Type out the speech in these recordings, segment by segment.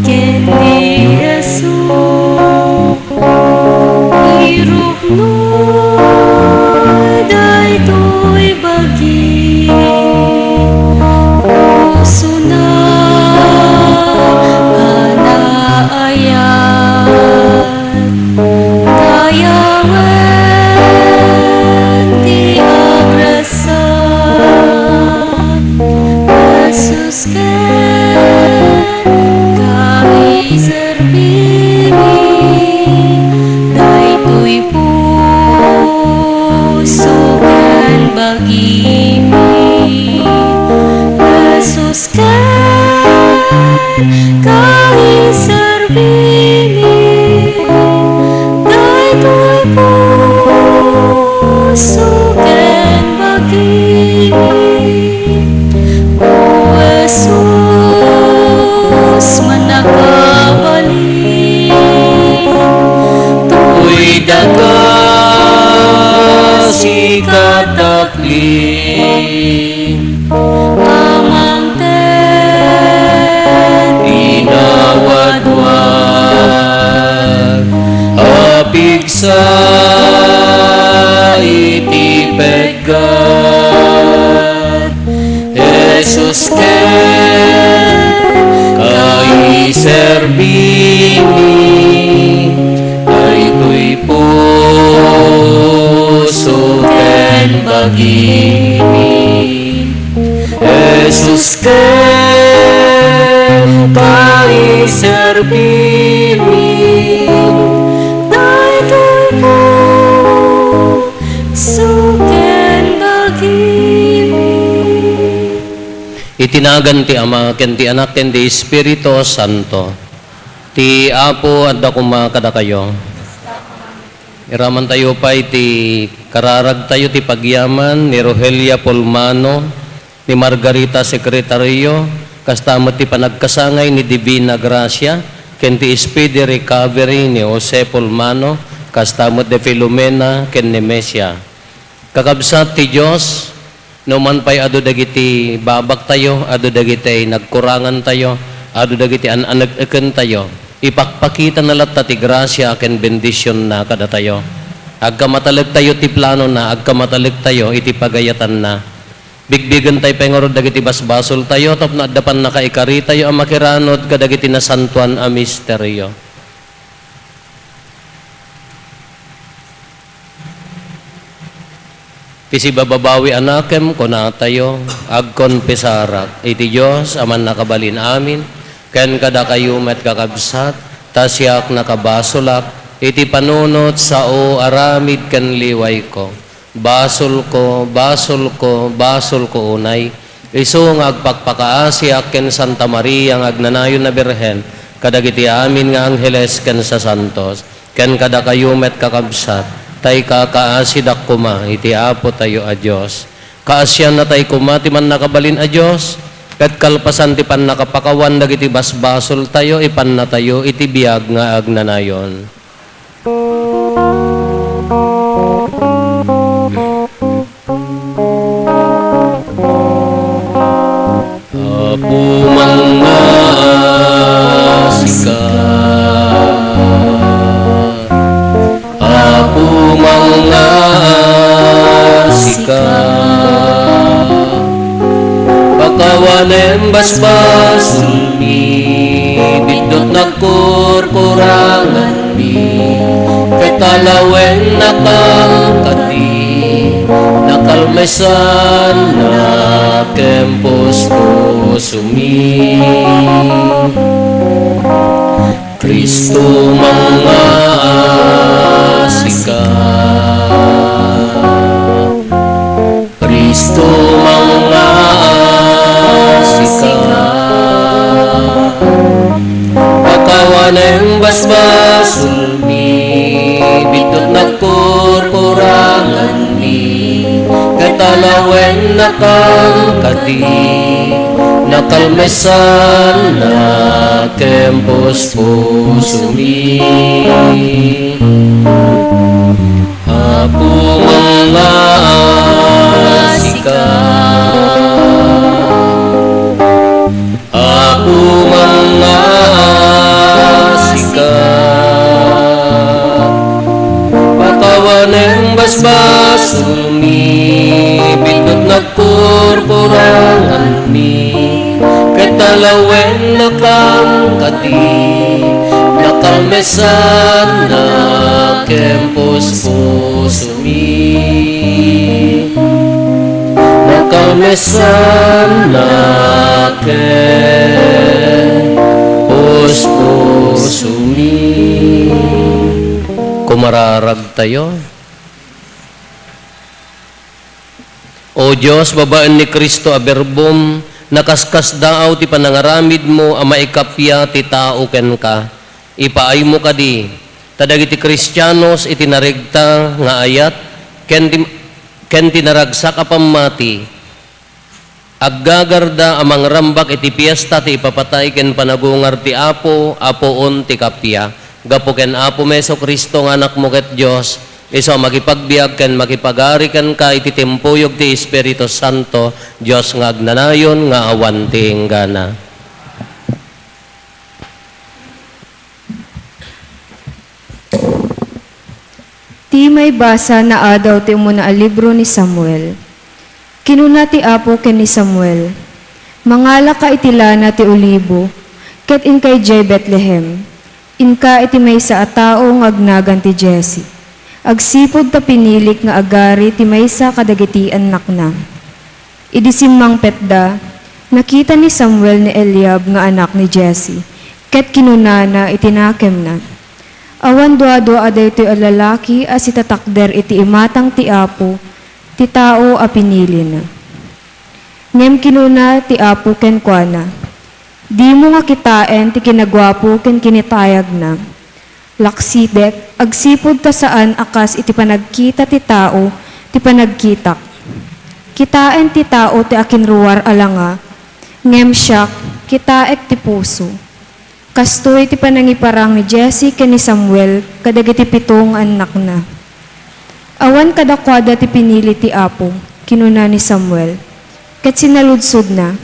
ken ni Jesus iruknoy daytoy bagi puso na anaayan kayawen ti abrasan Jesus ken kaiserbimi daytoy puso ken bagimi Jesus ken kaiserbimi daytoy puso ken bagimi O Jesus manakabalik tuy daga si katakling amang ten inawadwad apig sa itipetgat Jesus ken kaiserbimi daytoy puso ken bagimi Jesus ken kaiserbimi daytoy puso ken bagimi. Itinagan ti Ama, ken ti Anak, ken ti Espiritu Santo. Ti Apo at dakuma kada kayo. Iraman tayo pa iti kararag tayo ti pagyaman ni Rogelia Polmano, ni Margarita Secretario, kastamot ti panagkasangay ni Divina Gracia, ken ti Speedy Recovery ni Jose Polmano, kastamot de Filomena, ken Nemesia. Kakabsat ti Diyos, no man pa'y ado dagiti babak tayo, ado dagiti nagkurangan tayo, ado dagiti anag-eken tayo, ipakpakita na latta ti grasya ken bendisyon na kada tayo. Agka matalag tayo ti plano na, agka matalag tayo iti pagayatan na. Bigbigan tayo pengorod dagiti basbasol tayo, top na dapan nakaikari tayo ang makiranod kadagiti na santuan a misteryo. Kisi bababawi anakem kuna tayo agkon pesarak iti Dios aman nakabalin amin ken kada kayo met kakabsat tasyak nakabasolak iti panunot sao aramid ken liway ko basol ko unay isu nga agpakpakaasyak ken Santa Maria nga agnanayon na Birhen kadagiti amin nga angheles ken sa santos ken kada kayo met kakabsat tay kakaasidak kuma iti Apo tayo a Diyos. Kaasyan na tay kuma ti man nakabalin a Diyos. Kat kalpasan ti pan nakapakawan dagiti basbasol tayo ipan na tayo iti biag nga agnanayon. Apo mga mga sikat pakawanem basbasul mi bidot nagkurkurangan mi ketalawen nakalkati nakalmesan na kempos pusumi Kristo mga sikat Kristo mga sikat pakawanem basbasul mi bidot nagkurkurangan mi ketalawen nakalkati nakalmesan na kempos pusumi Apo mga sikat Apo mga mi, bindot nagkurkurangan mi, katalawen nakang kati, nakalmesan na kempos puso mi, nakalmesan na kempos puso mi. Kumararag tayo. O Diyos, babaan ni Kristo aberbom, nakaskas daaw ti panangaramid mo, ama ikapya ti tao ken ka. Ipaay mo kadi, tadag iti Kristiyanos iti narigta nga ayat, ken tinaragsak apamati, aggagarda amang rambak iti piyesta ti ipapatay ken panagungar ti Apo, apoon ti kapya. Gapo ken Apo Meso Kristo nga anak mo ket Dios, iso makipagbiag ken makipagari ken ka iti timpuyog ti Espiritu Santo, Dios nga agnanayon nga awan ti enggana. Ti may basa na adaw ti umuna a libro ni Samuel. Kinuna ti Apo ken ni Samuel, mangala ka itilana ti olibo, ket in kay Jay Bethlehem. Inka iti maysa a tao nga agnagan ti Jesse. Agsipod ta pinilik nga agari ti maysa kadagiti anak na. Idi simmang petda, nakita ni Samuel ni Eliab nga anak ni Jesse, ket kinunana itinakem na. Awan dua-dua aday ti lalaki as itatakder iti imatang ti Apo, ti tao a pinili na. Ngem kinuna ti Apo ken kuana, di mo nga kitaen ti kinagwapo ken kinitayag na. Laksibet, agsipod ta saan akas iti panagkita ti tao, ti panagkitak. Kitaen ti tao ti akinruwar alanga, ngem siyak, kitaek ti puso. Kastoy ti panangiparang ni Jesse ken ni Samuel, kadagiti pitong anak na. Awan kadakwada ti pinili ti Apo, kinuna ni Samuel, ket sinaludsod na,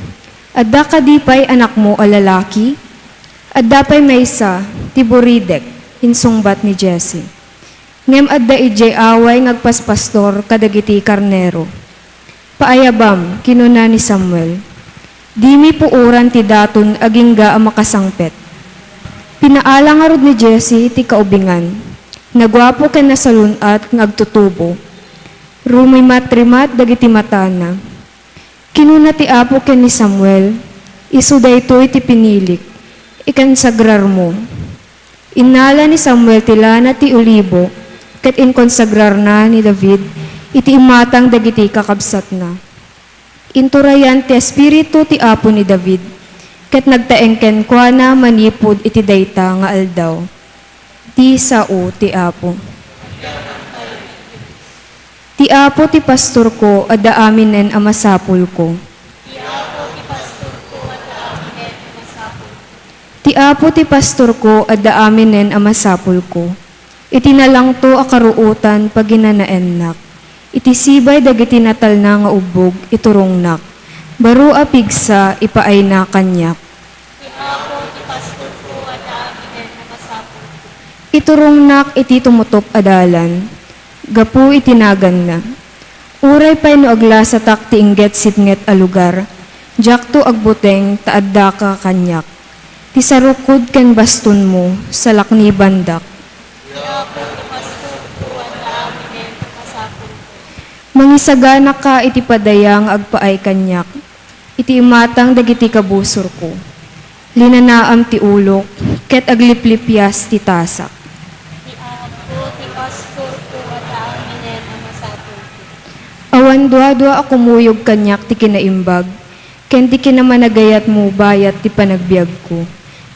adda kadipay anak mo a lalaki? Adda pay maysa, ti Boridek, insungbat ni Jesse. Ngem adda ijay away ngagpaspastor kadagiti karnero. Paayabam, kinuna ni Samuel, di mi puuran ti daton agingga a makasangpet. Pinaala nga rod ni Jesse ti kaubingan, nagwapo ken nasalunat ngagtutubo. Rumay matrimat dagiti matana. Kinuna ti Apo ken ni Samuel, isu daytoy ti pinilik, ikan sagrar mo. Inala ni Samuel ti lana ti olibo, ket inkonsagrar na ni David, iti imatang dagiti kakabsat na. Inturayan ti espiritu ti Apo ni David, ket nagtaengken kuana manipod iti dayta nga aldaw. Ti sao ti Apo. Ti Apo ti pastor ko, adda aminen a masapul ko. Ti Apo ti pastor ko, adda aminen a masapul ko. Iti nalang to a karuutan pag ginanaennak. Iti sibay dagiti natal na nga ubog, iturongnak. Baro a pigsa, ipaay na kanyak. Ti Apo ti pastor ko adda aminen a masapul ko. Iturongnak iti tumutop adalan. Gapu itinagan na. Uray pa'y no aglasatak ti ingget sitnget a lugar. Jakto agbuteng taadda ka kanyak. Ti sarukod ken baston mo sa lakni bandak. Mangisagana ka iti padayang agpaay kanyak. Iti imatang dagiti kabusor ko. Linanaam ti ulok, ket agliplipyas ti tasak. Ti Apo ti pastor ko adda aminen a masapul ko. Awan dua-dua ako muyog kanyak ti kinaimbag, ken ti kinamanagayat mo bayat ti panagbiag ko.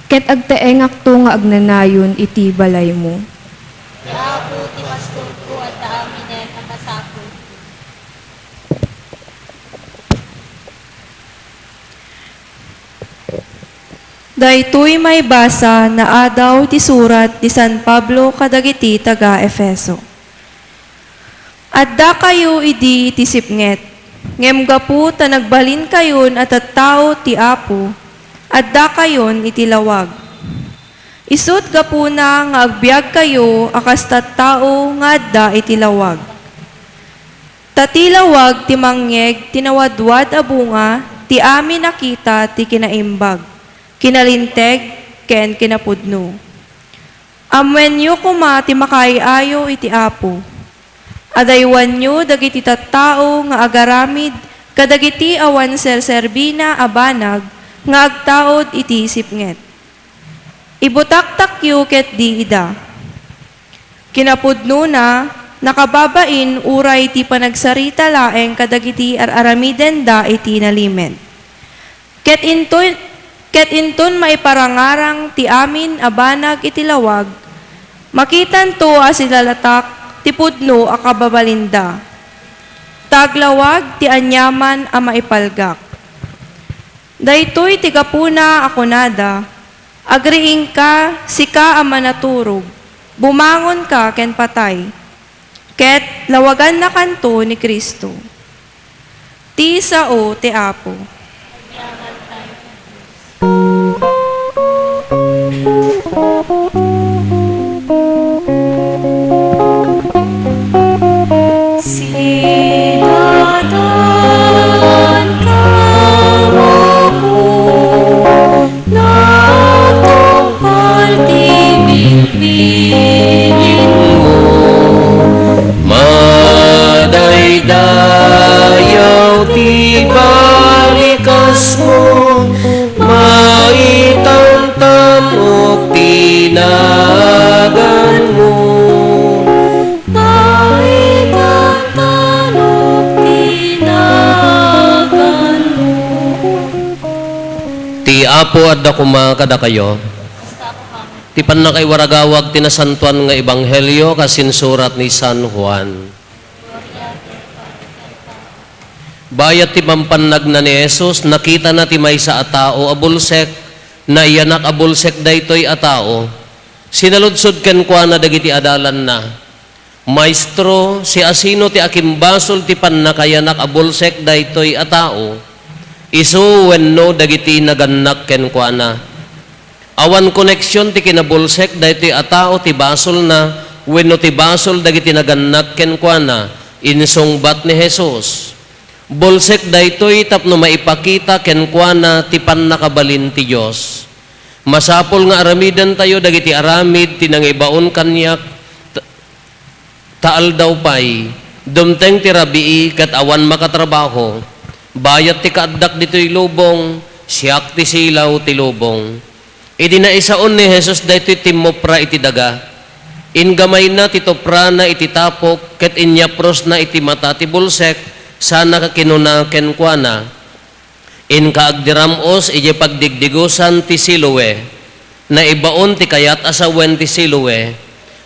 Ket agtaengak to nga agnanayon iti balay mo. Ti Apo ti pastor ko adda aminen a masapul ko. Daytoy may basa na adaw ti surat ti San Pablo kadagiti taga Efeso. Adda kayo idi iti sipnget, ngem gapu ta nagbalin kayon at tao ti Apo, adda kayon iti lawag. Isut gapu na nga agbiag kayo akas tao nga adda iti lawag. Tatilawag ti mangyeg, tinawadwad a bunga, ti amin nakita, ti kinaimbag. Kinalinteg, ken kinapudno. Amwen nyo kuma ti makaiayo iti Apo. Adaywan nyo dagiti tattao nga agaramid, kadagiti awan serserbina abanag, nga agtaod iti sipnget. Ibutaktak yu ket di ida. Kinapudno na, nakababain uray ti panagsarita laeng kadagiti aramiden da iti nalimen. Ket inton maiparangarang ti amin abanag iti lawag, makitan to asilalatak ti pudno a kababalinda. Taglawag ti anyaman a maipalgak. Daytoy ti kapuna ako nada, agriing ka, sika a manaturog, bumangon ka ken patay. Ket lawagan na kanto ni Kristo. Ti sao ti Apo. Sinatan kamo natungkol ti bigbilin mo. Madaydayaw ti balikas mo, maitamtamok tinagan mo. Maitantanong tinagan mo. Ti Apo adda kumakada kayo. Ti panakay waragawag tinasantuan nga ebanghelyo kasinsurat ni San Juan. Bayat ti mampanag na ni Jesus, nakita na ti may sa atao abulsek, na iyanak abulsek daytoy atao. Sinaludsod ken kwa na dagiti adalan na. Maestro, si asino ti akimbasol ti pannakayanak abulsek daytoy atao. Isu wenno dagiti naganak ken kwa na. Awan koneksyon ti kinabulsek daytoy atao ti basol na, wenno ti basol dagiti naganak ken kwa na. Insungbat ni Jesus. Bulsek daytoy tapno maipakita ken kuana ti pannakabalin ti Dios. Masapol nga aramidan tayo dagiti aramid tinangibaon kanyak taal daw pay dumteng ti rabii ket awan makatrabaho. Bayat ti kaaddak ditoy lubong, siak ti silaw ti lubong. Idi na isaon ni Jesus daytoy timopra iti daga. Ingamay na ti topra na iti tapok ket inyapros na iti mata ti bulsek. Sana ka kinuna kenkwana, in kaagdiramos ije pagdigdigusan ti siluwe, na ibaon ti kayat asawen ti siluwe,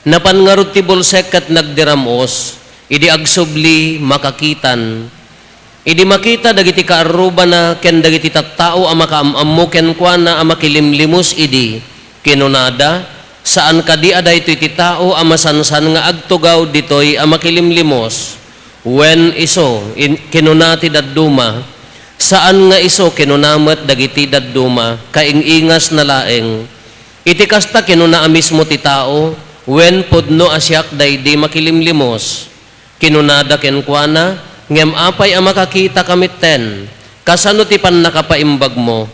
na pangarot ti bulsek kat nagdiramos, idi agsubli makakitan. Idi makita dagiti kaaruba na ken dagiti tattao a makaamammo kenkwana a makilimlimos idi, kinunada, saan kadi aday ti tao a masansan nga agtugaw ditoy a makilimlimos. When iso kinunati dadduma, saan nga iso kinunamat dagiti dadduma, kaingingas na laeng. Iti kasta kinuna mismo ti tao, when pudno asyak daydi makilimlimos. Kinunada kenkwana, ngem apay a makakita kamitten, kasano ti pannakapaimbag mo.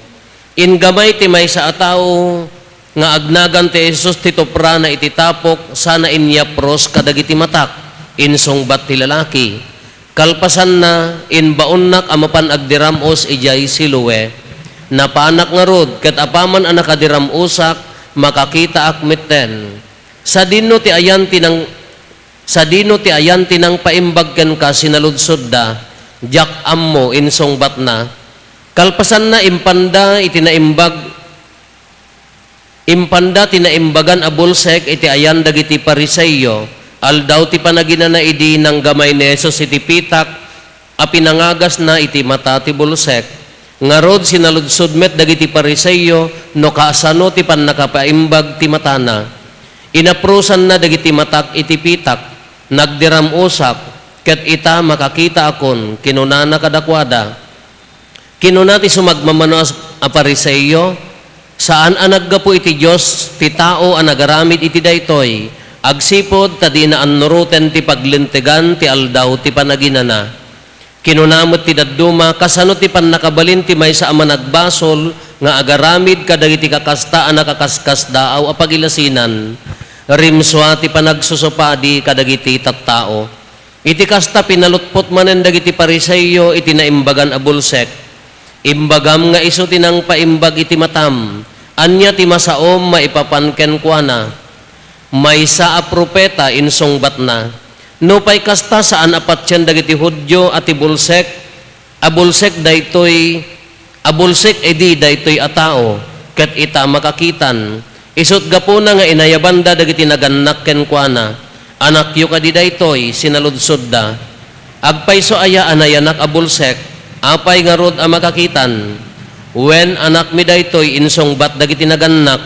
Ingamay ti may sa atao, nga agnagan ti Jesus ti topra na iti tapok, sana inyapros kadagiti matak. Insungbat ti lalaki, kalpasan na inbaon nak amapan agdiramos ijay siluwe, napanak nga rod, ket apaman ang nakadiramusak, makakita akmitten. Sa dino ti ayan tinang paimbag ken ka sinaludsod da, jak ammo insungbat na, kalpasan na impanda tinaimbagan abulsek iti ayan dagiti Pariseyo. Aldaw ti panagina na idi ng gamay ni Jesus iti pitak, a pinangagas na iti mata ti bulsek. Ngarod sinaludsod met dagiti Pariseyo, no kaasano ti pannakapaimbag ti matana. Inaprusan na dagiti matak iti pitak, nagdiram usak, ket ita makakita akon, kinunana kadakwada. Kinuna ti sumagmamano a Pariseyo, saan anaggapo iti Diyos ti tao a nagaramid iti daytoy, Agsipod ta di na anuruten ti paglintigan ti aldaw ti panaginana. Kinunamot ti dadduma kasano ti pannakabalin ti maysa a managbasol nga agaramid kadagiti kakasta a nakakaskas daaw a pagilasinan. Rimswa ti panagsusupadi kadagiti tattao. Iti kasta pinalutpot manen dagiti Pariseyo iti naimbagan a bulsek. Imbagam nga iso tinang paimbag iti matam. Anya ti masaom maipapanken kuana. Maysa a propeta insungbat na. No pay kasta saan apatyan dagiti Hudyo at ibulsek. Abulsek edi daytoy a tao ket ita makakitan. Isut gapuna nga inayabanda dagiti nagannak ken kuana. Anak yu kadi daytoy sinaludsod da. Agpayso aya anayanak abulsek. Apay nga rod a makakitan. Wen anak mi daytoy insungbat dagiti nagannak.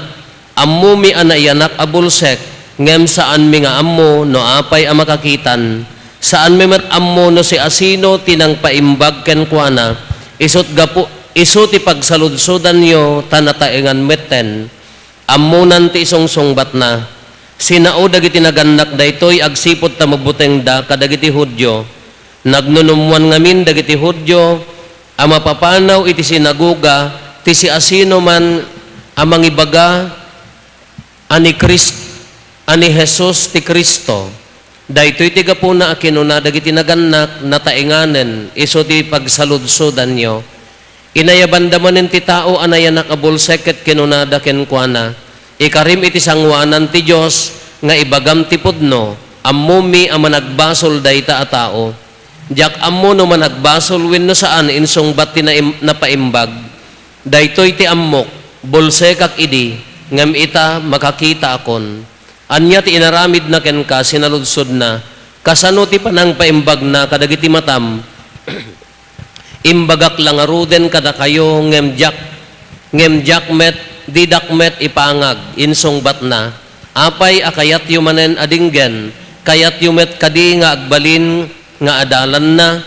Ammo mi anayanak abulsek. Ngem saan mi nga ammo no apay a makakitan. Saan mi met ammo no si asino tinang paimbag ken kuana. Isut ti pagsaludsudan yo tanataengan metten. Ammo nanti sungsungbat na. Sinao dagiti nagannak daytoy agsipot ta mabuteng da kadagiti Hudyo. Nagnunumwan ngamin dagiti Hudyo a mapapanaw iti sinagoga ti si asino man amang ibaga ani Jesus ti Kristo. Daytoy ti gapuna a kinuna dagiti nagannak nataenganen iso ti pagsaludsudan nyo. Inayabanda manen ti tao anayanak abulsek ket kinunada ken kuana. Ikarim iti sangwanan ti Dios nga ibagam ti pudno. Ammo mi a managbasol dayta a tao. Diak ammo no managbasol wenno saan insungbat ti napaimbag. Daytoy ti ammok bulsekak idi ngem ita makakita akon. Anya ti inaramid na ken ka sinaludsod na. Kasano ti panang paimbag na kadagiti matam. Imbagak lang aruden kada kayo ngem jak met didak met ipangag insungbat na. Apay akayat yumanen adinggen kayat yumet kadi nga agbalin nga adalan na.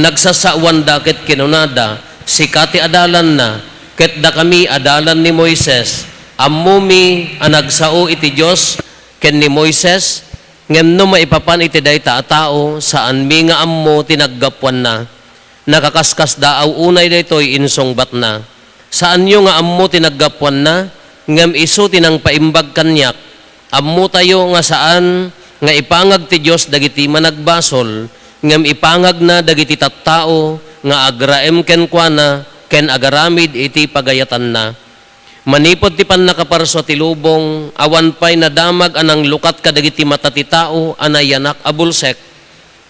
Nagsasawan da ket kinunada sikati adalan na ket da kami adalan ni Moises. Ammo mi anagsao iti Dios ken ni Moises ngem no maipapan iti dayta a tao saan mi nga ammo tinaggapwan na. Nakakaskas daaw unay daytoy insungbat na. Saan yo nga ammo tinaggapwan na ngem isu tinang paimbag kanyak. Ammo tayo nga saan nga ipangag ti Dios dagiti managbasol ngem ipangag na dagiti tattao nga agraem ken kuana ken agaramid iti pagayatan na. Manipod ti pannakaparso ti lubong, awan pay nadamag anang lukat kadagiti mata ti tao, anayanak abulsek.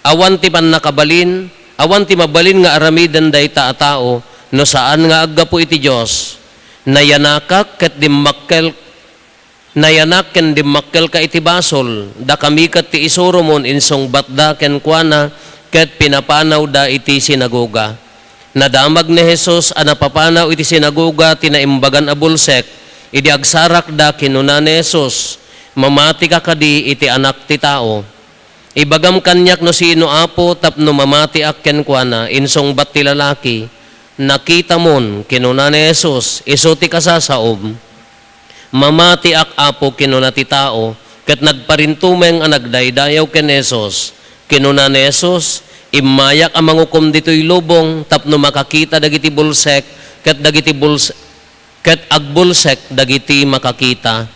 Awan ti pannakabalin, awan ti mabalin nga aramidan dayta a tao, no saan nga aggapo iti Dios. Nayanakak ket dimmakkel, nayanak ken dimmakkel ka iti basol, da kami ket ti isurumon insong batda ken kuana, ket pinapanaw da iti sinagoga. Nadamag ni Jesus anapapanaw iti sinagoga tinaimbagan abulsek. Idi agsarak da kinuna ni Jesus. Mamati ka kadi iti anak ti tao. Ibagam kanyak no sino apo tapno mamati akken kuana insong bat ti lalaki. Nakita mon kinuna ni Jesus iso ti kasasaom. Mamati ak apo kinuna ti tao ket nagparintumeng ang nagdaydayaw ken Jesus. Kinuna ni Jesus imayak ang mangukom dito'y lubong tapno makakita dagiti bulsek ket agbulsek dagiti makakita.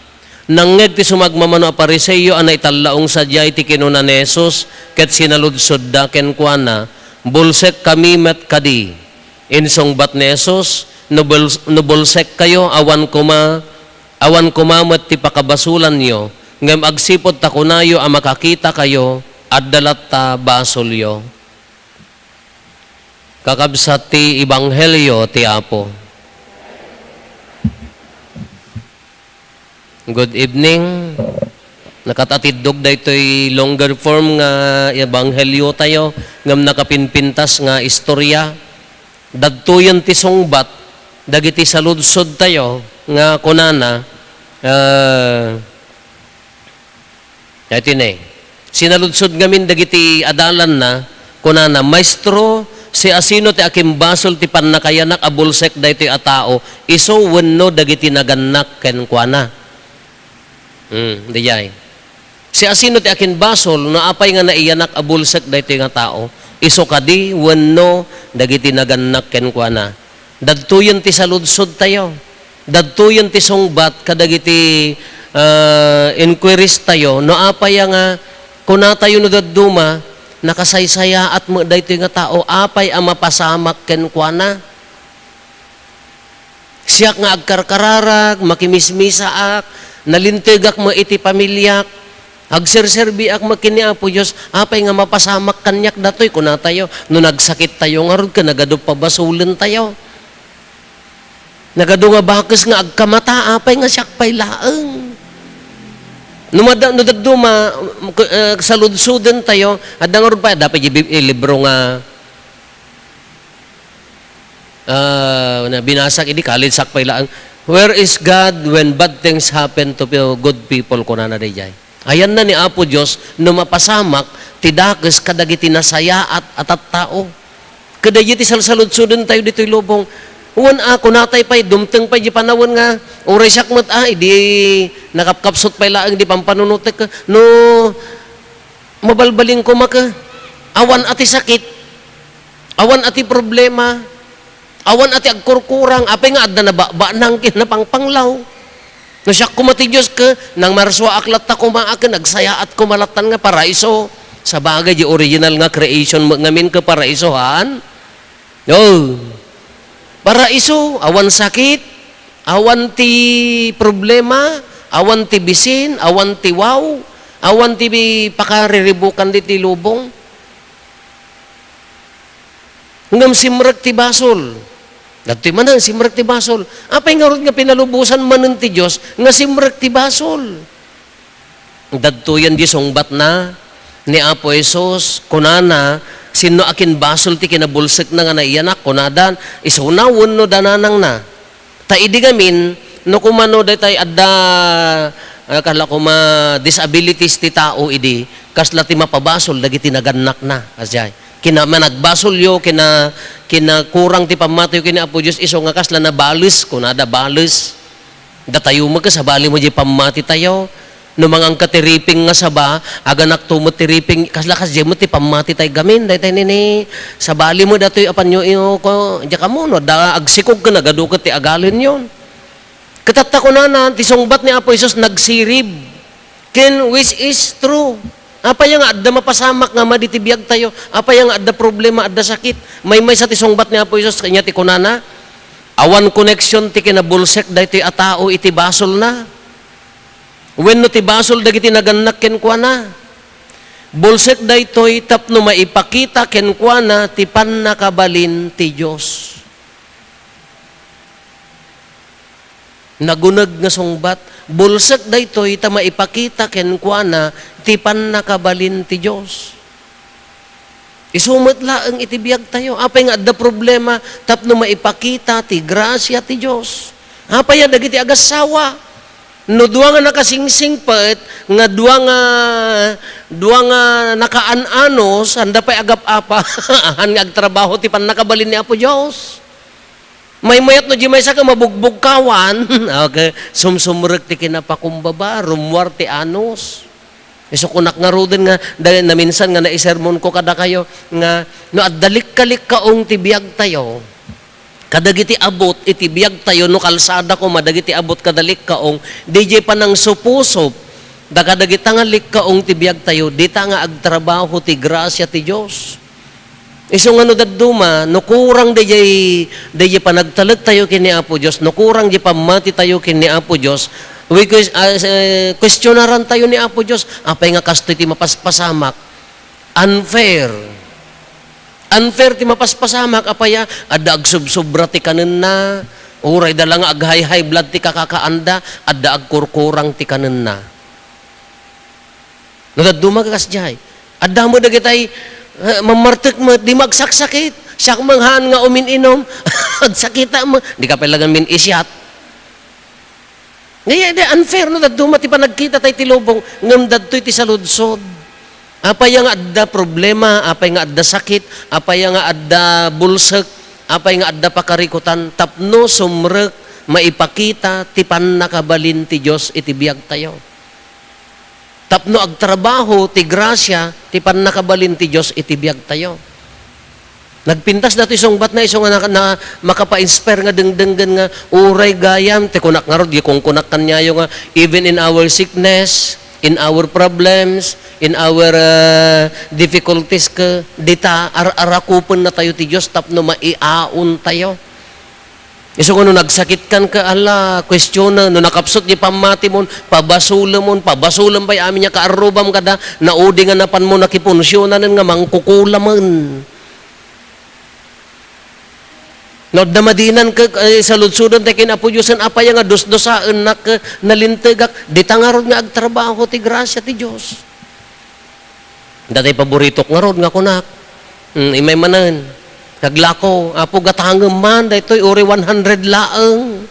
Nangeg ti sumagmamano a Pariseyo anay tallaong sadyay ti kinuna ni Jesus ket sinaludsod da ken kuana bulsek kami met kadi. Insungbat ni Jesus no bulsek kayo awan kumamet ti pakabasulan nyo ngem agsipod ta kunayo a makakita kayo at dalat ta basolyo. Kakabsat ti Ibanghelyo ti Apo. Good evening. Nakatatidog da ito'y longer form nga Ibanghelyo tayo ngam nakapinpintas nga istorya. Dagtuyon ti sungbat dagiti saludsod tayo nga kunana ito na sinaludsod ngamin dagiti adalan na kunana maestro si asino ti akimbasol ti pannakayanak abulsek daytoy a tao iso wenno dagiti nagannak ken kuana. Dijay. Si asino ti akin basol, na apay nga naiyanak abulsak dahito nga tao, iso kadi, wenno, dagiti naganak ken kwa na. Dadtuyon ti saludsod tayo. Dadtuyon ti sungbat, kadagiti inquiries tayo, no apay nga, kuna tayo no dadduma, nakasaysaya at mo dahito nga tao, apay ang mapasamak ken kwa na. Siyak nga agkarkararag, makimismisaak, nalintigak mo iti pamilyak, agserserbiak makiniapo Diyos, apay nga mapasamak kanyak datoy, kuna tayo, no nagsakit tayo nga rod ka, nagado pabasulan tayo. Nagado nga bakis nga agkamata, apay nga siyak pay laeng. No daduma, saludsudan tayo, at nga rod pa, dapat libro nga, na binasag ini college sakpay lang. Where is God when bad things happen to good people kuna na dayjay. Ayan na ni Apo Dios no mapasamak tidakes kadagiti nasaya at tao. Kadagiti salsaludsudan tayo ditoy lubong. Uwan ako natay pay dumteng pay di panawon nga oray sak met di nakapkapsot pay laeng di pampanunutek ka. No mabalbaling ko maka awan ati sakit. Awan ati problema. Awan ati agkurkurang, apay nga adda na ba nang kinapangpanglaw. No siya kumati Diyos ka, nang marswa aklat ta kumaakin, nagsaya at kumalatan nga paraiso. Sa bagay, di original nga creation ngamin ka paraisohan. Yo, paraiso, awan sakit, awan ti problema, awan ti bisin, awan ti wow, awan ti pakariribukan di ti lubong. Ngam simrek ti basol. Dati man simrek ti basol. Apay nga ron nga pinalubusan manen ti Diyos, nga simrek ti basol. Dadto yan di sungbat na, ni Apo Jesus, kunana, sino akin basol ti kinabulsek na nga naiyanak, kunadan, isunawon no dananang na. Ta idi gamin, no kumano datay adda, kala ko disabilities ti tao idi, kasla ti mapabasol, dagiti naganak na, kasjay. Kina managbasolyo, kina kurang ti pamatayo kini Apo Diyos, iso nga kasla na balis, kunada balis. Datayo mo ka sa bali mo di pamati tayo. No mga katiriping nga saba, aganak tumot tiriping, kasla kas di mo ti pamati tayo gamin, dahi tayo nini, sa bali mo datoy apan nyo ko, diya ka mo, no, da agsikog ka, nagadukat ti agalin yon. Katata ko na, ti sungbat ni Apo Isos nagsirib, which is true. Apa yang adda mapasamak nga maditibiyag tayo, apa yang adda problema, adda sakit, may sa tisungbat ni Apo Isos, kanya ti kunana, awan connection ti kinabulsek, dahi ti atao iti basol na. When no ti basol dagiti naganak ken kuana. Bulsek daytoy tapno maipakita ken kuana ti pannakabalin ti Dios. Nagunag nga sungbat, bulsek daytoy ta maipakita ken kuana ti pannakabalin ti Dios. Isumot laeng iti biag tayo. Apay nga adda problema tapno maipakita ti grasya ti Dios. Apay dagiti agasawa. No duwa nga nakasingsingpet, nga duwa nga nakaan-anos, anda pa'y agap-apa, han nga agtrabaho ti pannakabalin ni Apo Diyos. May mayat no di may sa ka mabugbog kawan, okay, sumsumrek ti kinapakumbaba, rumwar ti anos. Iso kunak nga ruden nga, dahil na minsan nga naisermon ko kada kayo, nga no addalik-kalik kaong ti biag tayo, kadagiti abot iti biag tayo no kalsada ko madagiti abot kadalik kaong DJ pa nang supusop da kadagiti ngalik kaong ti biag tayo dita nga agtrabaho ti grasya ti Dios. Isu nga no dadduma no kurang DJ pa nagtalag tayo kini Apo Dios, no kurang di pamati tayo kini Apo Dios. We questionaran tayo ni Apo Dios, apay nga kasto ti mapaspasamak unfair ti mapaspasamak apaya adda agsubsobra ti kanen na uray dala nga aghay-high blood ti kakakaanda adda agkurkurang ti kanen na. No dadduma kasjay adda mo dagitay mamartek mo di magsaksakit siyak manghan nga umininom agsakita mo di ka palagan min isyat. Ngaya di unfair no dadduma ti panagkita tay ti lubong ngem dadtoy ti saludsod. Apay nga adda problema, apay nga adda sakit, apay nga adda bulsek, apay nga adda pakarikutan, tapno sumrek, maipakita, ti pannakabalin ti Diyos iti biag tayo. Tapno agtrabaho, ti grasya, ti pannakabalin ti Diyos, itibiyag tayo. Nagpintas dati isong bat na isong na makapa-inspire nga dengdenggan nga uray gayam, ti kunak nga rod, kung kunak kanyayo nga, even in our sickness, in our problems, in our difficulties ka, dita, arakupon na tayo ti Diyos, tapno maiaon tayo. Iso ko nung nagsakit kan ka, ala, question na, nung nakapsot niya pamati mo, pabasulam pa amin niya kaarubam kada, naudi nga napan mo nakipunsyonan nga mangkukulaman. No, damadinan ka sa lutsudan tayo kinapo Diyosan, apay nga dos-dosaan na nalintegak, di tangarod nga agtrabaho ti grasya ti Diyos. Dati paborito nga rod nga kunak, imay manan. Naglako, apo gatangem man, daytoy uri 100 laeng.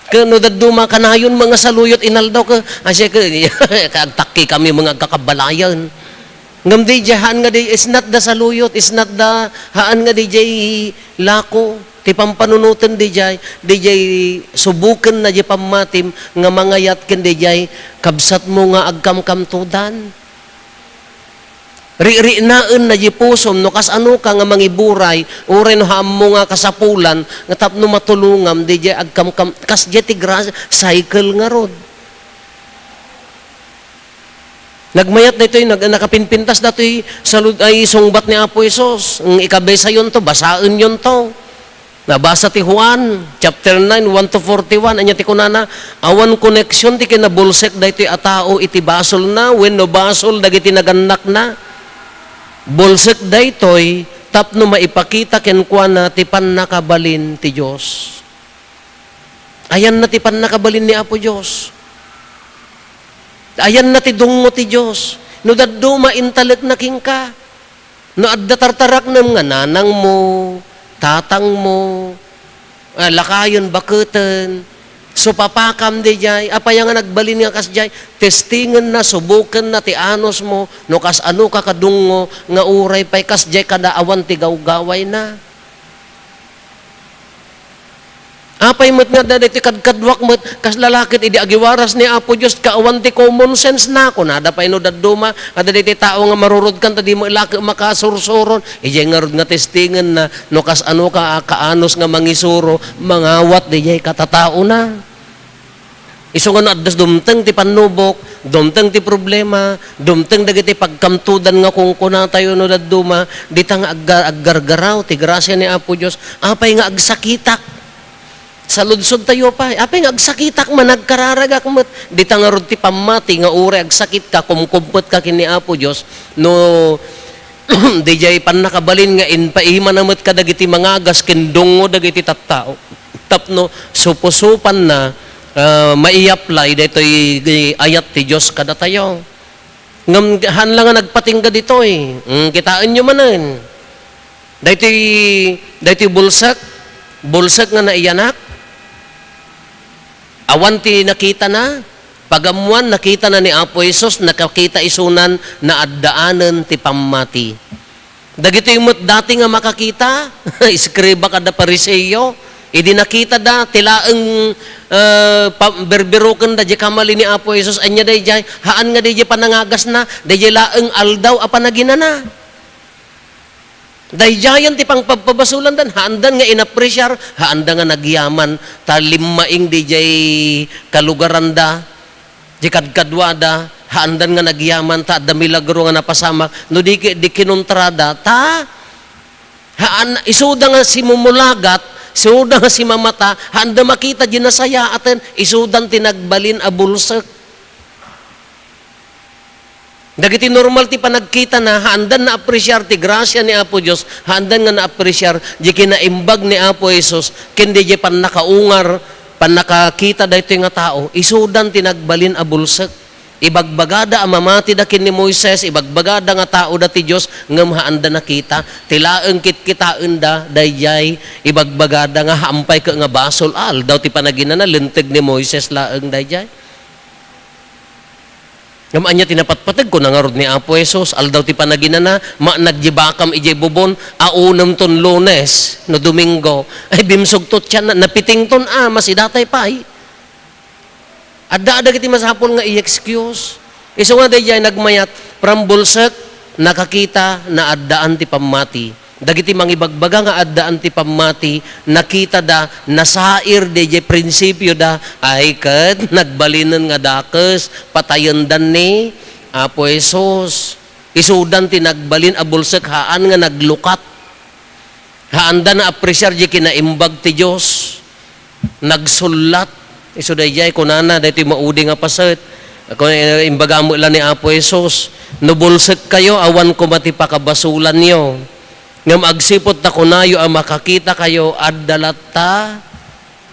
Kano daduma kanayon mga saluyot inaldaw ka, asya ka, kaagtaki kami mga kakabalayan. Ngam di jahan nga di, is not the saluyot, is not the haan nga di jay lako. Ti pampanunutan di jay subukan na di pamatim, nga mangayat ken di jay, kabsat mo nga agkamkamtudan. Ri-rinaan na jipusom, no kas ano ka nga mangiburay, uray no haam mo nga kasapulan, nga tapno matulungam, di jay agkamkam, kas jay tigrasya, cycle nga rod. Nagmayat na ito, nakapinpintas na ito, ay sungbat ni Apo Isos, ang ikabesa yun to, basaan yun to. Nabasa ti Juan, chapter 9, 1 to 41, anya ti kunana, awan connection, ti kinabulsek da ito atao, iti basol na, when no basol, dagiti naganak na. Bulsek daytoy tapno maipakita kenkwa na ti pannakabalin ti Dios. Ayan na ti pannakabalin ni Apo Dios. Ayan na ti dungo ti Dios. No daddo maintalek na kingka. No adda tartarak nam nga nanang mo, tatang mo, lakayon baketen. So papakam di jay, apaya nga nagbalin nga kas jay, testingan na, subukan na, ti anos mo, no kas ano ka kadungo, nga uray pa'y kas jay kada awan ti gawgaway na. Apay mo't nga dada ti kadkadwak mo't, kas lalakit, idi agiwaras ni Apo Diyos, kaawan ti common sense na ako, nada pa'y no daduma, ada ti tao nga marurod kan, tadi mo ilaki makasursuron, ijay nga rod nga testingan na, no kas ano ka, kaanos nga mangisuro, mangawat, di jay katatao na. Iso nga adas dumteng ti panubok, dumteng ti problema, dumteng dagiti pagkamtudan nga kung kuna tayo no daduma, di tang aggargaraw, ti grasya ni Apo Diyos, apay nga agsakitak. Sa ludsod tayo pa, apay nga agsakitak man, nagkararagak mat, di tangarod ti pamati, nga ure agsakit ka, kumkumpot ka kini Apo Diyos, no, di jay pannakabalin nga inpaiman namat ka dagiti mangagas, kindungo dagiti tattao, tapno, supusupan na, mai-apply, dito'y ayat ti Diyos kada tayo. Ngam, hanlang nga nagpatingga dito eh, kitaan nyo manan. Dito'y bulsak nga naiyanak, awan ti nakita na, pagamuan nakita na ni Apo Isos, nakakita isunan na addaanan ti pamati. Dagito yung dati nga makakita, iskriba kada pariseyo, idi nakita da, tilaang berberukan da di kamali ni Apo Isos, anya day jay, haan nga day jay panangagas na, day jay laang aldaw apanagina na. Dayjayan ti pang pagpabasulan dan, haandan nga inapresyar, haanda nga nagyaman, talimaing di jay kalugaranda, di kadkadwada, haandan nga nagyaman, ta da milagro nga napasamak, no di kinontrada, ta, haan, isuda nga si mumulagat, isuda nga si mamata, haanda makita di nasaya atin, isudan tinagbalin abulsak. Dagiti normal ti panagkita na haandan na apresyar ti grasya ni Apo Dios, haandan nga na apresyar di kinaimbag ni Apo Jesus, kendi di pan nakaungar, pan nakakita daytoy nga tao, isudan tinagbalin a bulsak. Ibagbagada a mamati da kin ni Moises, ibagbagada nga tao da ti Dios ngem haanda nakita, tilaeng kitkitaan da dayjay ibagbagada nga hampay ka nga basol al daw ti panaginana lenteg ni Moises laeng dayjay. Ngam anya tinapatpatag ko nangarod ni Apo Jesus, aldaw ti panaginana, nagjibakam ijay bubon, aunam ton Lunes, no Domingo, ay bimsog tot siya na, napiting ton masidatay pa ay. Adda-ada kiti masapol nga i-excuse. Iso nga day nagmayat, from bulsak, nakakita na addaan ti pamati. Dagiti mangibagbaga nga addaan ti pamati, nakita da, nasair day prinsipyo da, ay kad, nagbalinan nga dakes, patayon dan ni, Apo Jesus. Isudan ti nagbalin a bulsak, haan nga naglukat. Haan da na apresyar di kinaimbag ti Diyos. Nagsulat. Iso day kunana, day ti maudi nga paset. Kung imbaga mo lang ni Apo Jesus, nubulsak kayo, awan ko mati pakabasulan nyo. Ngam agsipot na kunayo ang makakita kayo, addalata,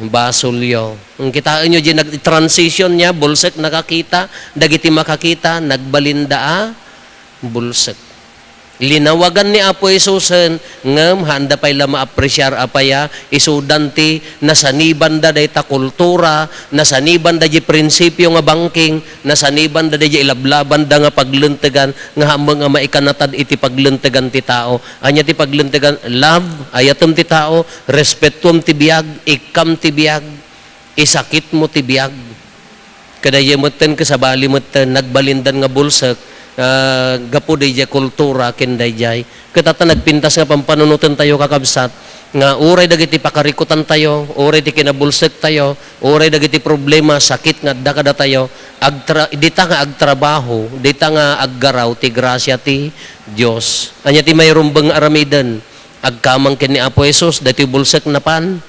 basulyo. Ang kitaan nyo dyan, nag-transition niya, bulsak nakakita, dagiti makakita, nagbalinda, bulsak. Linawagan ni Apo Jesus, ngam handa pa'y la ma-apresyar apaya, isudanti, nasaniban da day ta kultura, nasaniban da di prinsipyo nga banking, nasaniban da day ilablaban da nga pagluntegan, nga hamang nga maikanatad iti pagluntegan ti tao. Anya ti pagluntegan, love, ayatom ti tao, respetuam ti biyag, ikam ti biyag, isakit mo ti biyag. Kadaya mo ten, kasabali mo ten, nagbalindan nga bulsak, gapo day kultura ken day katata nagpintas nga pampanunutan tayo kakabsat nga uray dagiti pakarikutan tayo, uray ti kinabulsek tayo, uray dagiti problema sakit nga dakada tayo, dita nga agtrabaho, dita nga aggaraw ti grasya ti Dios. Anya ti mayroong bang aramidan agkamang ken ni Apo Jesus dati bulsek na pan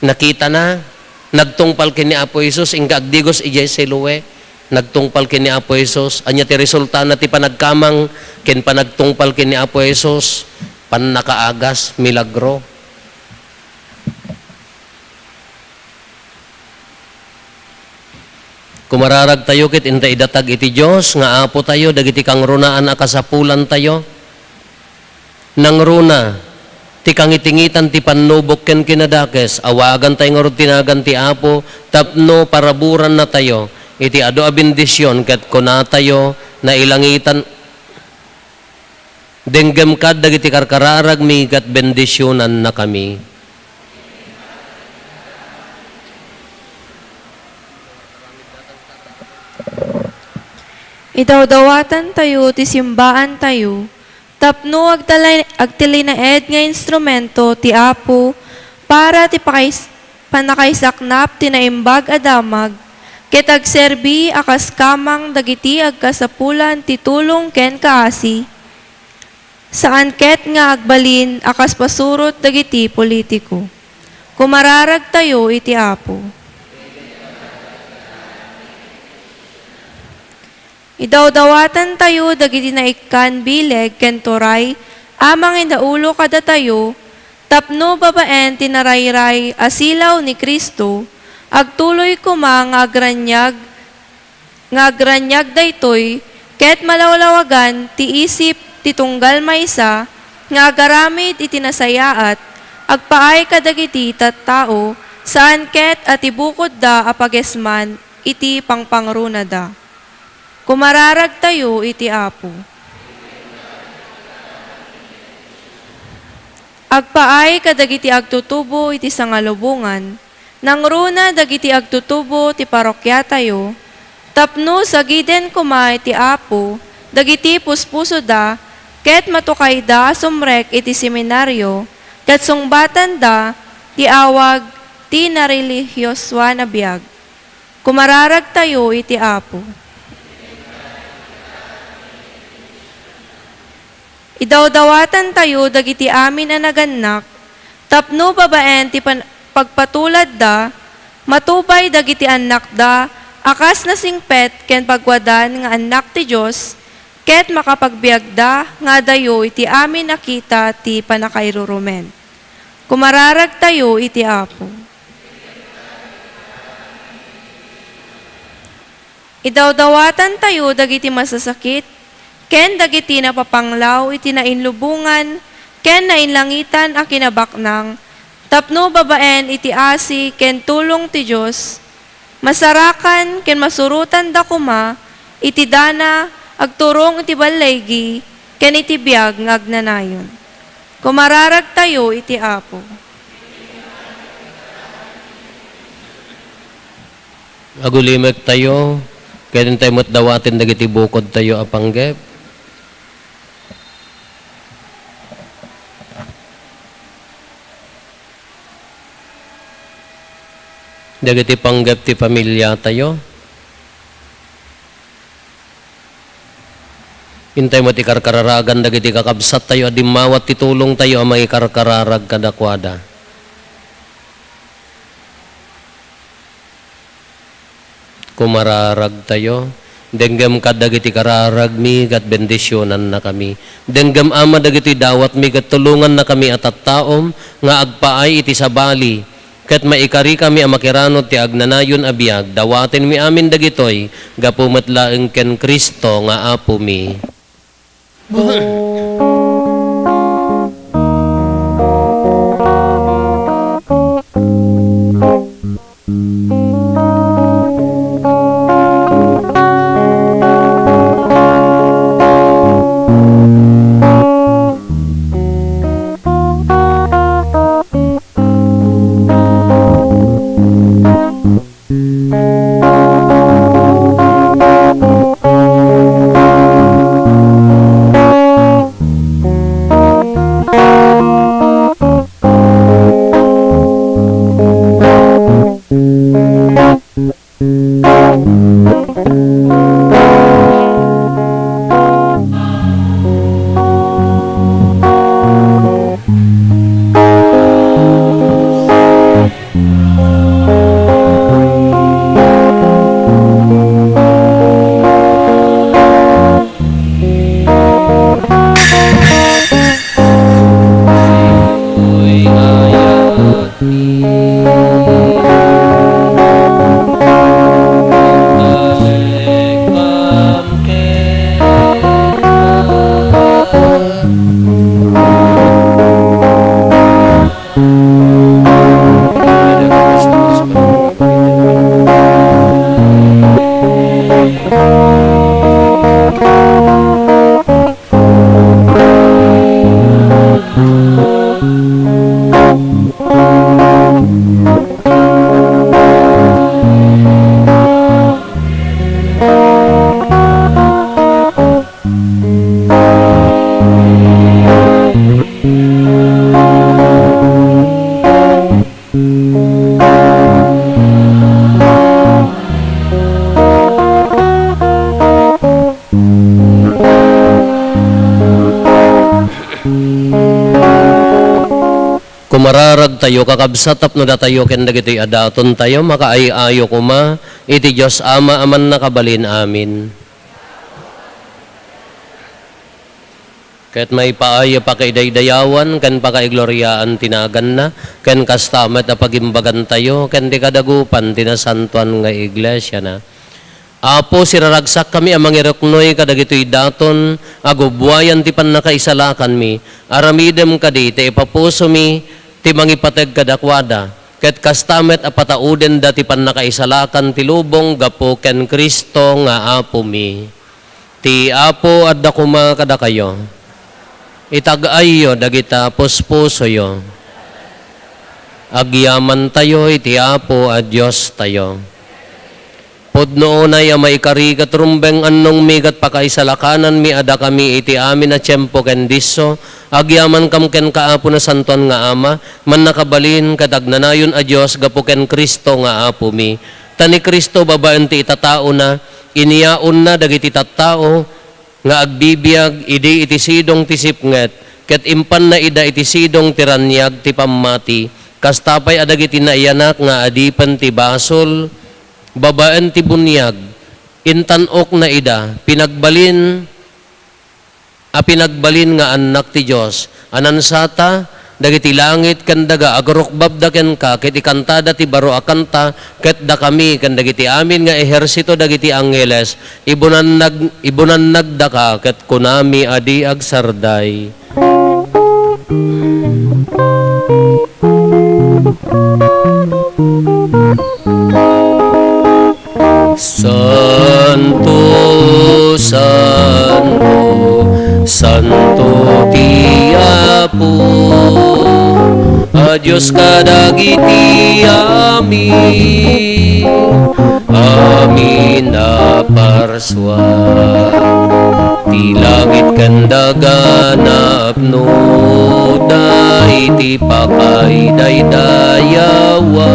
nakita na nagtungpal ken ni Apo Jesus inga agdigos ijay siluwe. Nagtungpal kini Apo Jesus, anya ti resulta na ti panagkamang ken panagtungpal kini Apo Jesus, panakaagas, milagro. Kumararag tayo ket inta idatag iti Dios nga Apo tayo dagiti kang runaan a kasapulan tayo. Nang runa ti kangitingitan ti pannubok ken kinadakes, awagan tayo nga tinagan ti Apo, tapno paraburan na tayo. Iti ado a bendisyon ket kunatayo na ilangitan denggem kad dagiti karkararag mi ket bendisyonan na kami. Idawdawatan tayo, ti simbaan tayo, tapno agtilinaed nga instrumento ti Apo, para ti panakaisaknap ti naimbag adamag, ket agserbi akas kamang dagiti agkasapulan ti tulong ken kaasi, saan ket nga agbalin akas pasurot dagiti politiko. Kumararag tayo iti Apo. Idawdawatan tayo dagiti naikkan bileg ken turay, amang indaulo kada tayo, tapno babaen tinarayray asilaw ni Kristo, agtuloy kuma nga agranyag daytoy, ket malawlawagan ti isip ti tunggal maysa, nga agaramid iti nasayaat, agpaay kadagiti tattao, saan ket at ibukod da apagesman iti pangpangruna da. Kumararag tayo iti Apo. Agpaay kadagiti agtutubo iti sangalubungan, nang runa dagiti agtutubo ti parokya tayo, tapno sagiden kuma iti Apo, dagiti puspuso da, ket matukay da sumrek iti seminaryo, ket sungbatan da, ti awag ti narelihyoswa na biag. Kumararag tayo iti Apo. Idawdawatan tayo dagiti amin a nagannak, tapno babaen ti pagpatulad da, matubay dagiti anak da, akas na singpet ken pagwadan nga anak ti Dios, ket makapagbiag da nga dayo iti amin nakita ti panakairurumen. Kumararag tayo iti Apo. Idawdawatan tayo dagiti masasakit, ken dagiti napapanglaw iti nainlubungan, ken nainlangitan a kinabaknang, tapno babaen iti asi ken tulong ti Dios, masarakan ken masurutan da kuma, iti dana agturong iti balaygi, ken iti biag nga agnanayon. Kumararag tayo iti Apo. Agulimek tayo, Kaya tayo mo't dawatin dagiti bukod tayo apanggep. Dagiti panggep ti pamilya tayo. Hintay mo ti karkararagan dagiti kakabsat tayo adimawat ti tulong tayo ang mga karkararag kadakwada. Kumararag tayo, denggam kad dagiti kararag mi kat bendisyonan na kami. Denggam ama dagiti dawat mi kat tulungan na kami at taom nga agpaay iti sabali. Kat maikari kami ang makiranot ti agnanayon abiyag, dawatin mi amin dagitoy, gapumat laeng ken Kristo nga apo mi. Kumararag tayo, kakabsatap no datayo ken dagiti adaton tayo, makaayayo kuma, iti Diyos Ama aman nakabalin amin. Kahit may paaya pa kay daydayawan, kan pa kay gloryaan tinagan na, kan kastamet a pagimbagan tayo, kan di kadagupan tinasantuan nga iglesia na. Apo, siraragsak kami ang mangiroknoy kadagitoy daton, agubwayan ti pan nakaisalakan mi, aramidem kadi, ti ipapuso mi, ti mangipateg kadakwada, ket kastamet a patauden da ti pan nakaisalakan ti lubong, gapo ken Kristo nga apo mi. Ti apo adda kuma kada kayo, itag-ayo dagita puspuso yo, agyaman tayo iti apo a Diyos tayo. Podno unay a maikari katrumbeng annong migat pakaisalakanan mi ada kami iti amin na tiyempo ken disso, agyaman kam ken kaapo na santuan nga ama, man nakabalin kadagnanayon a Dios gapo ken Kristo nga apo mi. Tani Kristo babaen ti itatao na, iniyaon na dagiti tattao, nga agbibiyag idi iti sidong ti sipnget, ket impan na ida iti sidong tiranyag ti pammati, kastapay adagiti naiyanak nga adipan ti basol, babaen ti bunyag, intanok na ida, pinagbalin nga anak ti Diyos, anansata, dagiti langit kandaga, agrokbab da ken ka, ket ikantada ti baro akanta, ket da kami, kan dagiti amin nga ehersito dagiti anggeles, ibunan nagdaka, ket kunami adi agsarday. Santo, Santo, Santo ti Apo, a Diyos kadagiti amin, amin na parswa. Ti langit kandaga na apno, iti pakay daydayawa.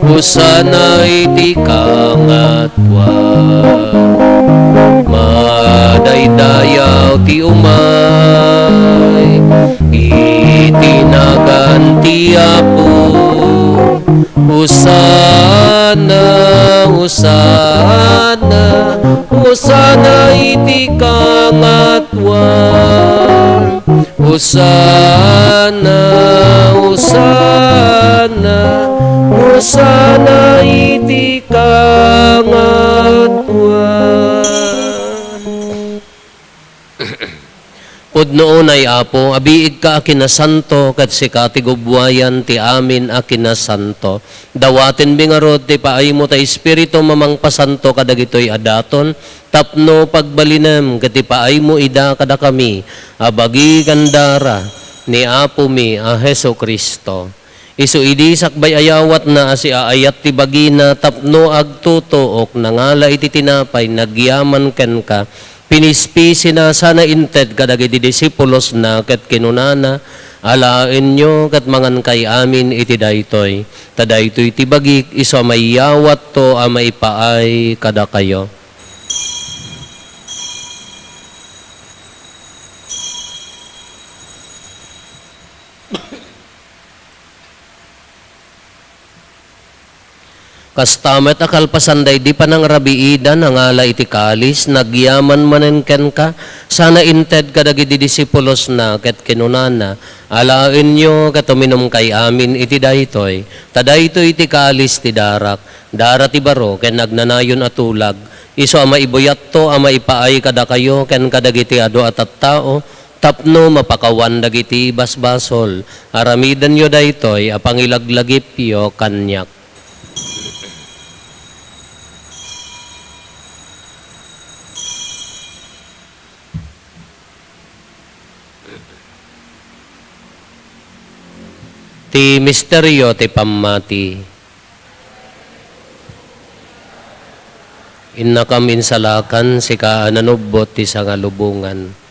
Usana iti kangatwa, madaydayaw ti umay, iti naganti Apo. Usana, usana, usana iti kangatwan. Usana, usana, usana iti kangatwan. Pudnoon ay Apo, abiig ka akinasanto, kat si katigubwayan ti amin akinasanto. Dawatin bingarod ti paay mo ta Espiritu mamang pasanto kadagitoy adaton, tapno pagbalinem kat ti paay mo ida kada kami, abagi kandara ni Apo mi a Heso Kristo. Isu idi sakbay ayawat na asi aayat ti bagina, tapno agtutuok nangala iti tinapay, nagyaman ken ka, pinispisi na sana inted kadagiti disipulos na ket kinunana, alaen nyo kat mangan kay amin iti daytoy. Tadaytoy ti bagik iso mayawat to a maipaay kada kayo. Kastamet akalpasanday di pa nang rabiida nangala iti kalis, nagyaman manen ken ka, sana inted kadagiti disipulos na ket kinunana, alaen nyo katuminom kay amin iti daytoy. Tadaytoy iti kalis ti darak, dara ti baro ken nagnanayon atulag, iso ama ibuyat to ama ipaay kada kayo ken kadagiti adu at tao, tapno mapakawan dagiti basbasol, aramidan yo daytoy apangilaglagip yo kanyak. Ti misteryo ti pamati. Inna kam insalakan si kaananubot ti sangalubungan.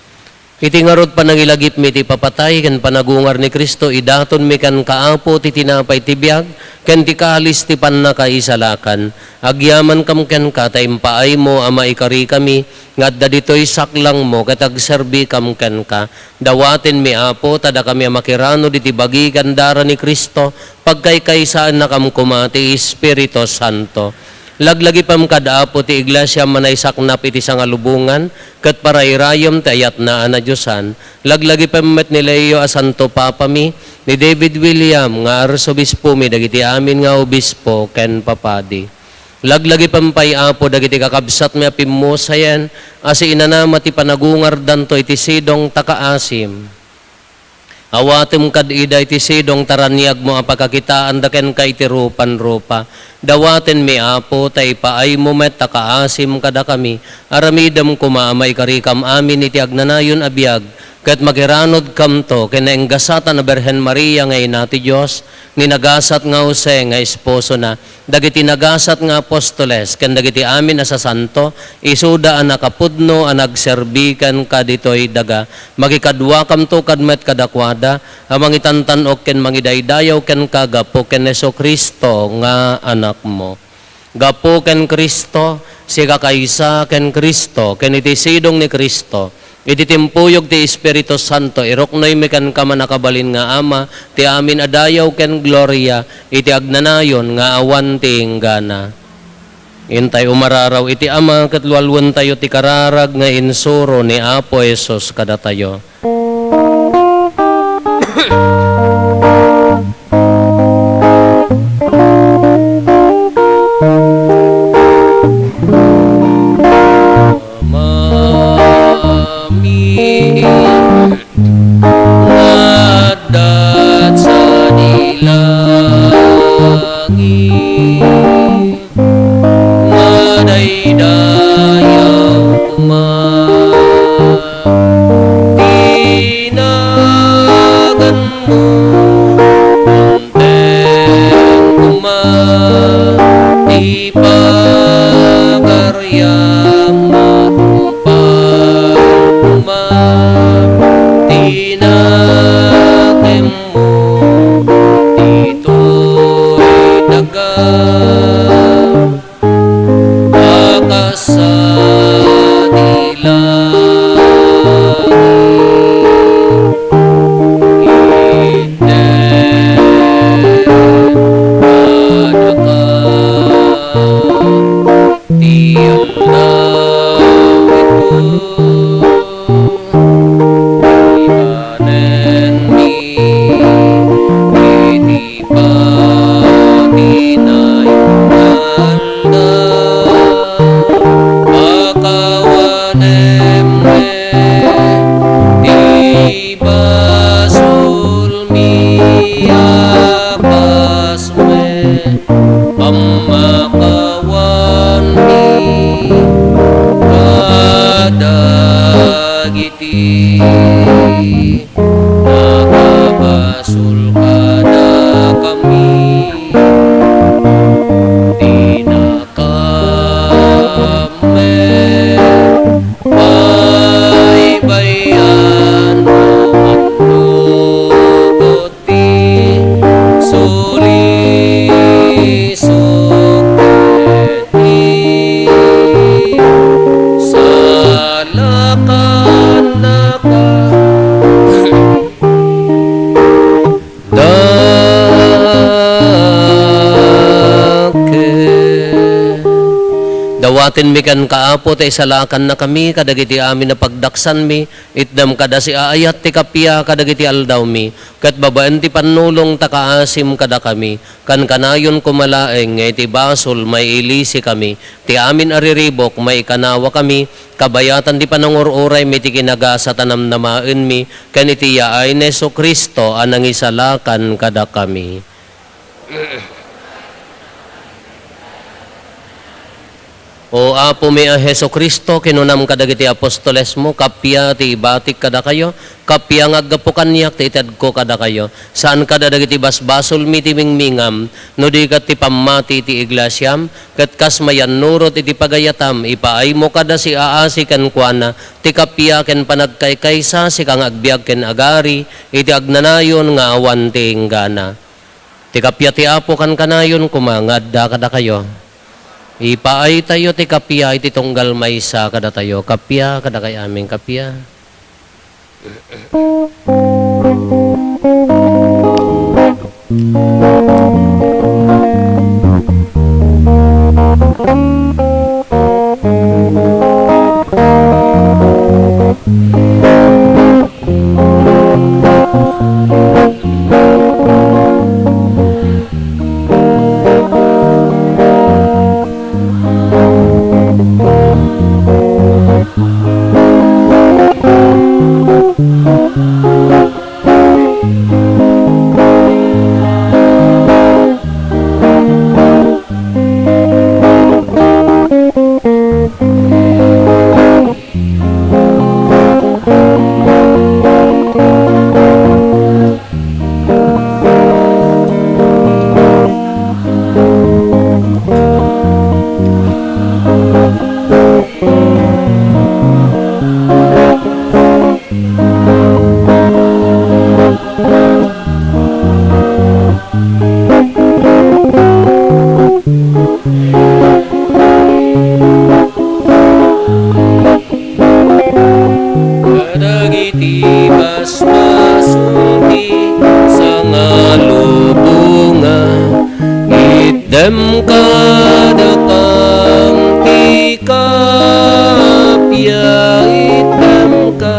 Iti ngarod panangilagip mi ti papatay ken panagungar ni Kristo, idaton mi kan kaapo ti tinapay ti biag ken ti kalis ti pannakaisalakan. Agyaman kam ken ka ta impaay mo ama ikari kami ngadda ditoy saklang mo ket agserbi kam ken ka. Dawaten mi Apo tada kami makirano diti bagi kandara ni Kristo, pagkaykaysaan na kam kumati Espiritu Santo. Laglagi pam kada Apo ti iglesia manay saknap iti sangalubungan, ket parairayom ti ayat na ana Diosan. Laglagi pam met ni Leo a Santo Papa mi, ni David William nga arsobispo mi, dagiti amin nga obispo ken papadi. Laglagi pampay Apo dagiti kakabsat mi apimmosayan, asi inanama ti panagungar danto iti sidong takaasim. Awatem kad ida iti sidong taraniag mo apakakitaan daken kay iti rupan-rupa. Dawaten mi Apo tay paay mo met takaasim kada kami. Aramidam kumaamay karikam amin iti agnanayon abiyag. Ket magiranod kam to kinaenggasatan na Berhen Maria ngay nati Dios, ni nagasat nga Jose nga esposo na, dagiti nagasat nga apostoles ken dagiti amin asa santo, isuda an nakapudno an nagserbikan kaditoy daga, magikadwa kam to kadmet kadakwada, amang itantanok ken mangidaydayaw ken kagapo ken Heso Kristo nga anak mo. Gapo ken Kristo, siga kaysa ken Kristo, ken iti sidong ni Kristo, iti timpuyog ti Espiritu Santo, iroknoy mi kan kama nakabalin nga Ama, ti amin adayaw ken gloria, iti agnanayon nga awan ti inggana. Intay umararaw iti Ama, ket lualwan tayo ti kararag nga insuro ni Apo Jesus kada tayo. Nadat sa dilangit, madaydayaw kuman, ti Maryam matupad tinakim mo dito'y daga nakabasul kada kami di na kami baybayan manlugot di sulisok sa lakan dawatin mi kan kaapo ta isalakan na kami kadagiti amin na pagdaksan mi itdam kada si aayat ti kapya kadagiti aldaw mi ket babaan ti panulong ta kaasim kada kami kan kanayon kumalaeng nga iti basol may ilisi kami ti amin ariribok may kanawa kami kabayatan ti panangururay mi ti kinagasa tanamnamaen mi ken iti yaay ni Jesu Kristo anang isalakan kada kami. O apo mi a Heso Kristo, kinunam kadagiti apostoles mo, kapya ti ibatik kada kayo, kapya nga aggapo kanyak ti itad ko kada kayo. Saan kada dagiti basbasol mi ti mingmingam, no di kat ti pamati ti iglasyam, kat kas mayan nurot iti pagayatam, ipaay mo kada si aasi ken kuana, ti kapya ken panagkaykaysa si kang agbiag ken agari, iti agnanayon nga awan ti inggana. Ti kapya ti apo kan kanayon kumangadda kada kayo. Ipaay tayo ti kapya iti tunggal maysa kada tayo. Kapya kada kay aming kapya. Kadagiti basmasulti sa ngalubungan itdem kadakang ti kapya itdem ka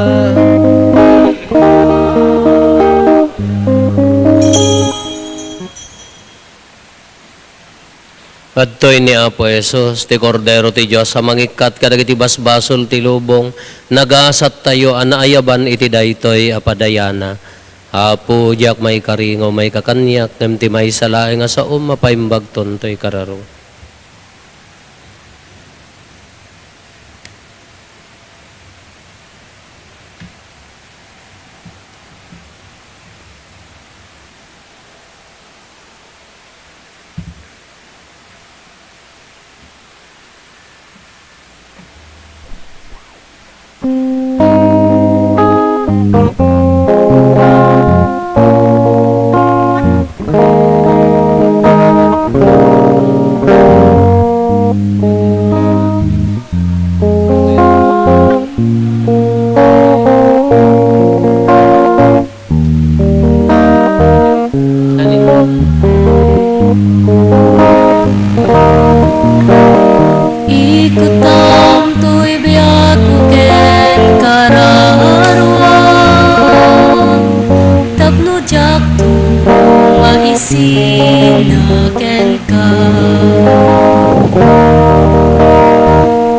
Adtoy ni Apo Jesus, ti Kordero ti Diyos, sa mangikat kadagiti basbasol ti lubong, nagasat tayo anaayaban iti daytoy apadayana. Apo, diak may karingo, may kakanyak, nem ti may salaeng nga sa mapaimbag tontoy kararo.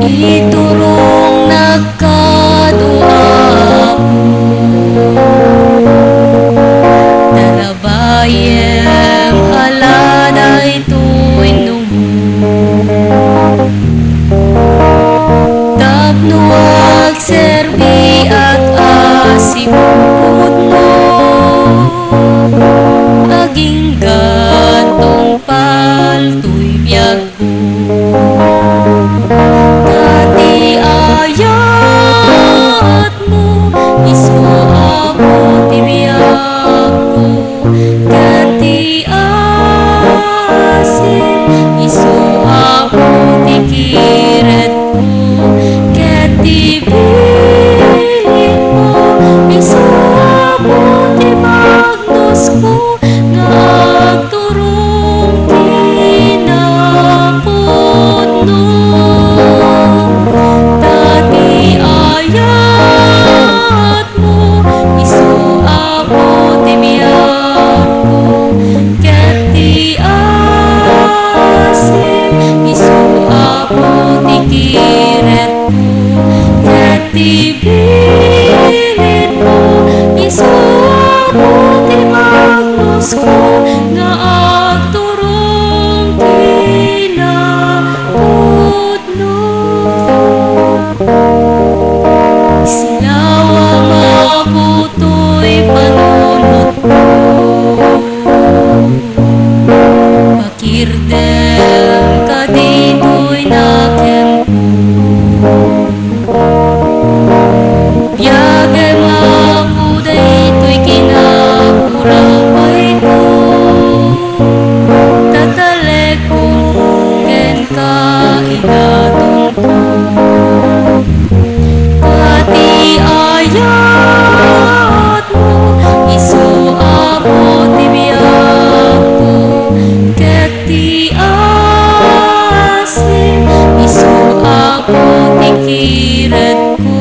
Iturong nagkadua dalabayem aladay tuwin tapno agserbi at asimut mo aging gantong palto'y biyag Kati ayat mo iso ako tibiyag ko Kati asin iso ako tikiret ko Kati pilit mo iso ako tibagnos ko Nagturong kinapudno Tati ayat mo iso ako timiyag ko Kati asin iso ako tikiret ko Kati pilit mo iso ako tibagnos ko nga agturong kinapudno Silawa mabuto'y panunod ko Pakirdem ka dito'y nakem ko Biyagay ako dito'y kinakurapay ko Tatalek ko ken ka inaton ko Pati ayat mo iso ako tibiyag ko Kati asin iso ako tikiret ko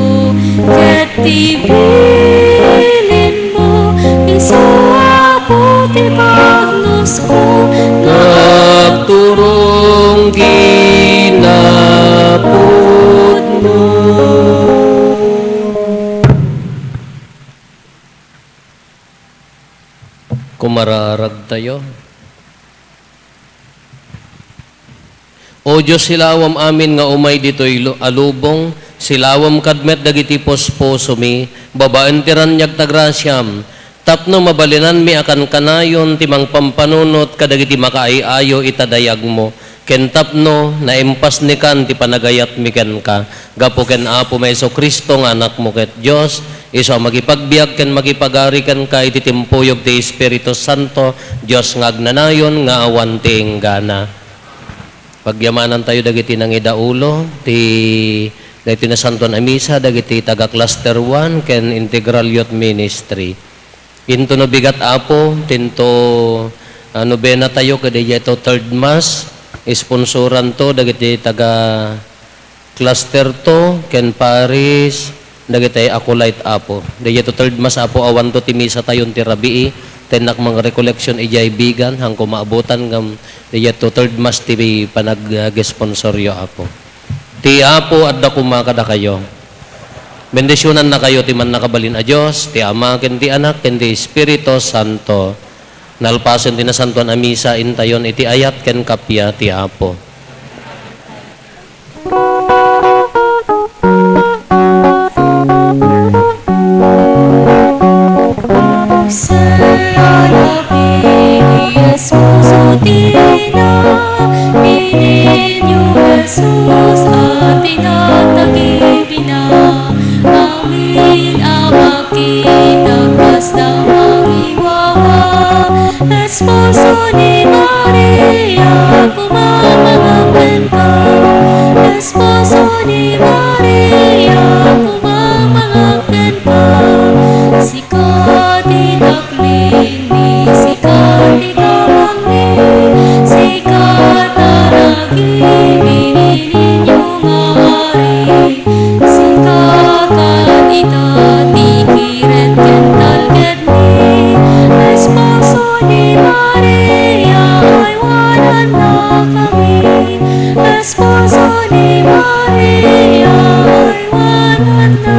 Kati bilin mo iso ako tibagnos ko Nagturong kinapudno. Kumararag tayo. O Diyos, silawam amin nga umay dito'y alubong, silawam kadmet dagiti posposo mi, babaan tiranyag tagrasyam, tapno mabalinan mi akan kanayon timang pampanunot kadagiti makaayayo itadayag mo, ken tapno naimpas ni kan ti panagayat mi ken ka, gapo ken Apo Meso Kristo nga anak mo ket Diyos, iso magipagbiag ken magipagari ken ka iti timpuyog ti Espiritu Santo, Diyos nga agnanayon nga awan ti enggana. Pagyamanan tayo dagiti nang idaulo, dagiti na Santon Amisa, dagiti taga Cluster 1, ken Integral Youth Ministry. Into no bigat Apo, tinto nobena tayo, kada ito third mass, sponsoran to, dagiti taga Cluster 2, ken Paris, dagiti Akulite Apo. Dagiti third mass Apo, awan to timisa tayon ti Rabii, tenak mga recollection ijay bigan hang kumaabutan ngam diya to third mass TV panag-sponsoryo Apo. Ti Apo adda kumakada kayo. Bendisyonan na kayo ti man nakabalin a Dios, ti Ama ken ti Anak ken ti Espiritu Santo. Nalpasen ti nasantuan a misa intayon iti ayat ken kapya ti Apo. Jesus at tinatagibina amin amakita kas na magiwawa Esposo ni Maria kumamamakan ka Esposo ni Maria kumamamakan ka Sikat itaklin ni sikat ikamanglin Sikat na nagibin Esposo ni Maria kaywanan na